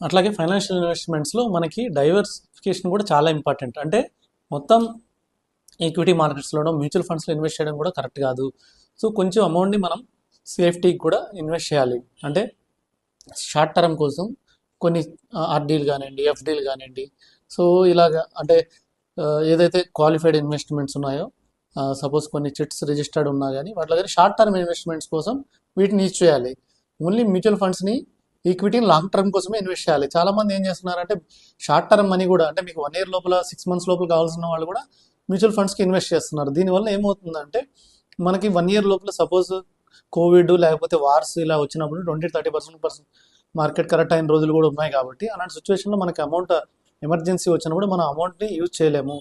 అట్లాగే ఫైనాన్షియల్ ఇన్వెస్ట్మెంట్స్లో మనకి డైవర్సిఫికేషన్ కూడా చాలా ఇంపార్టెంట్. అంటే మొత్తం ఈక్విటీ మార్కెట్స్లోనో మ్యూచువల్ ఫండ్స్లో ఇన్వెస్ట్ చేయడం కూడా కరెక్ట్ కాదు. సో కొంచెం అమౌంట్ని మనం సేఫ్టీకి కూడా ఇన్వెస్ట్ చేయాలి. అంటే షార్ట్ టర్మ్ కోసం కొన్ని ఆర్డీలు కానివ్వండి, ఎఫ్డీలు కానివ్వండి. సో ఇలాగా అంటే ఏదైతే క్వాలిఫైడ్ ఇన్వెస్ట్మెంట్స్ ఉన్నాయో, సపోజ్ కొన్ని చిట్స్ రిజిస్టర్డ్ ఉన్నా కానీ వాటిలో కానీ షార్ట్ టర్మ్ ఇన్వెస్ట్మెంట్స్ కోసం వీటిని యూజ్ చేయాలి. ఓన్లీ మ్యూచువల్ ఫండ్స్ని ఈక్విటీని లాంగ్ టర్మ్ కోసమే ఇన్వెస్ట్ చేయాలి. చాలామంది ఏం చేస్తున్నారంటే షార్ట్ టర్మ్ మనీ కూడా అంటే మీకు 1 year లోపల 6 months లోపల కావాల్సిన వాళ్ళు కూడా మ్యూచువల్ ఫండ్స్కి ఇన్వెస్ట్ చేస్తున్నారు. దీనివల్ల ఏమవుతుందంటే మనకి 1 year లోపల సపోజ్ కోవిడ్ లేకపోతే వార్స్ ఇలా వచ్చినప్పుడు 20-30% మార్కెట్ కరెక్ట్ అయిన రోజులు కూడా ఉన్నాయి. కాబట్టి అలాంటి సిచ్యువేషన్లో మనకి అమౌంట్ ఎమర్జెన్సీ వచ్చినప్పుడు మనం అమౌంట్ని యూజ్ చేయలేము.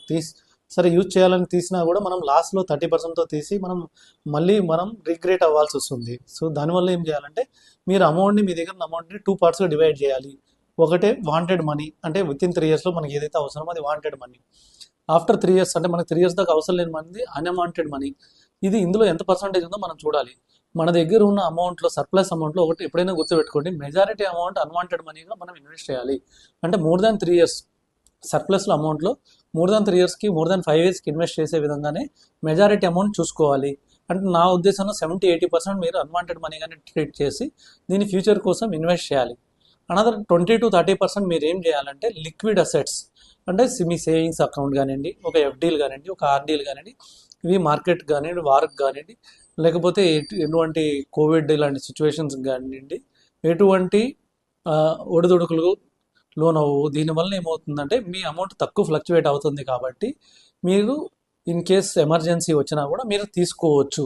సరే యూజ్ చేయాలని తీసినా కూడా మనం లాస్ట్లో 30%తో తీసి మనం రిగ్రెట్ అవ్వాల్సి వస్తుంది. సో దానివల్ల ఏం చేయాలంటే మీరు మీ దగ్గర అమౌంట్ని 2 partsగా డివైడ్ చేయాలి. ఒకటే వాంటెడ్ మనీ, అంటే వితిన్ 3 yearsలో మనకి ఏదైతే అవసరమో అది వాంటెడ్ మనీ. ఆఫ్టర్ 3 years అంటే మనకి 3 years దాకా అవసరం లేని మనది అన్వాంటెడ్ మనీ. ఇది ఇందులో ఎంత పర్సంటేజ్ ఉందో మనం చూడాలి. మన దగ్గర ఉన్న అమౌంట్లో సర్ప్లస్ అమౌంట్లో ఒకటి ఎప్పుడైనా గుర్తుపెట్టుకోండి, మెజారిటీ అమౌంట్ అన్వాంటెడ్ మనీగా మనం ఇన్వెస్ట్ చేయాలి. అంటే more than 3 years సర్ప్లస్లో అమౌంట్లో more than 3 yearsకి more than 5 yearsకి ఇన్వెస్ట్ చేసే విధంగానే మెజారిటీ అమౌంట్ చూసుకోవాలి. అంటే నా ఉద్దేశంలో 70-80% మీరు అన్వాంటెడ్ మనీగానే ట్రీట్ చేసి దీని ఫ్యూచర్ కోసం ఇన్వెస్ట్ చేయాలి. అనదర్ 20-30% మీరు ఏం చేయాలంటే లిక్విడ్ అసెట్స్, అంటే మీ సేవింగ్స్ అకౌంట్ కానివ్వండి, ఒక ఎఫ్డీలు కానివ్వండి, ఒక ఆర్డీలు కానివ్వండి, ఇవి మార్కెట్ కానివ్వండి, వార్క్ కానివ్వండి, లేకపోతే ఎటువంటి కోవిడ్ ఇలాంటి సిచ్యువేషన్స్ కానివ్వండి, ఎటువంటి ఒడిదుడుకులు లోన్ అవ్వవు. దీనివల్ల ఏమవుతుందంటే మీ అమౌంట్ తక్కువ ఫ్లక్చువేట్ అవుతుంది. కాబట్టి మీరు ఇన్ కేస్ ఎమర్జెన్సీ వచ్చినా కూడా మీరు తీసుకోవచ్చు.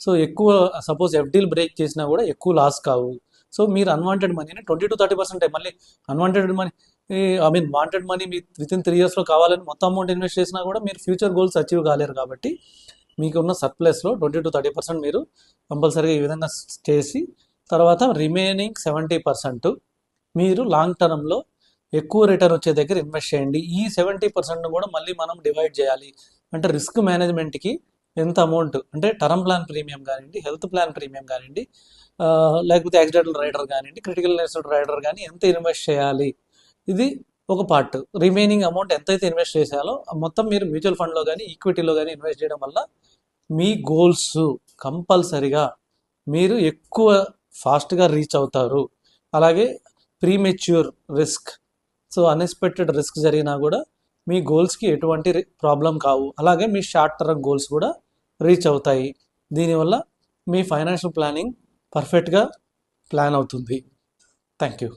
సో ఎక్కువ సపోజ్ ఎఫ్డీలు బ్రేక్ చేసినా కూడా ఎక్కువ లాస్ కావు. సో మీరు అన్వాంటెడ్ మనీని 20-30% మళ్ళీ అన్వాంటెడ్ మనీ వాంటెడ్ మనీ మీ వితిన్ 3 yearsలో కావాలని మొత్తం అమౌంట్ ఇన్వెస్ట్ చేసినా కూడా మీరు ఫ్యూచర్ గోల్స్ అచీవ్ కాలేరు. కాబట్టి మీకున్న సర్ప్లస్లో 20-30% మీరు కంపల్సరీగా ఈ విధంగా చేసి తర్వాత రిమైనింగ్ 70% మీరు లాంగ్ టర్మ్లో ఎక్కువ రిటర్న్ వచ్చే దగ్గర ఇన్వెస్ట్ చేయండి. ఈ 70% కూడా మళ్ళీ మనం డివైడ్ చేయాలి. అంటే రిస్క్ మేనేజ్మెంట్కి ఎంత అమౌంట్, అంటే టర్మ్ ప్లాన్ ప్రీమియం కానివ్వండి, హెల్త్ ప్లాన్ ప్రీమియం కానివ్వండి, లేకపోతే యాక్సిడెంటల్ రైడర్ కానివ్వండి, క్రిటికల్ ఇల్నెస్ రైడర్ కానీ ఎంత ఇన్వెస్ట్ చేయాలి, ఇది ఒక పార్ట్. రిమైనింగ్ అమౌంట్ ఎంతైతే ఇన్వెస్ట్ చేసేయాలో మొత్తం మీరు మ్యూచువల్ ఫండ్లో కానీ ఈక్విటీలో కానీ ఇన్వెస్ట్ చేయడం వల్ల మీ గోల్స్ కంపల్సరిగా మీరు ఎక్కువ ఫాస్ట్గా రీచ్ అవుతారు. అలాగే premature risk, so unexpected risk జరిగినా కూడా మీ గోల్స్కి ఎటువంటి ప్రాబ్లం కావు. అలాగే మీ షార్ట్ టర్మ్ గోల్స్ కూడా రీచ్ అవుతాయి. దీనివల్ల మీ ఫైనాన్షియల్ ప్లానింగ్ పర్ఫెక్ట్గా ప్లాన్ అవుతుంది. Thank you.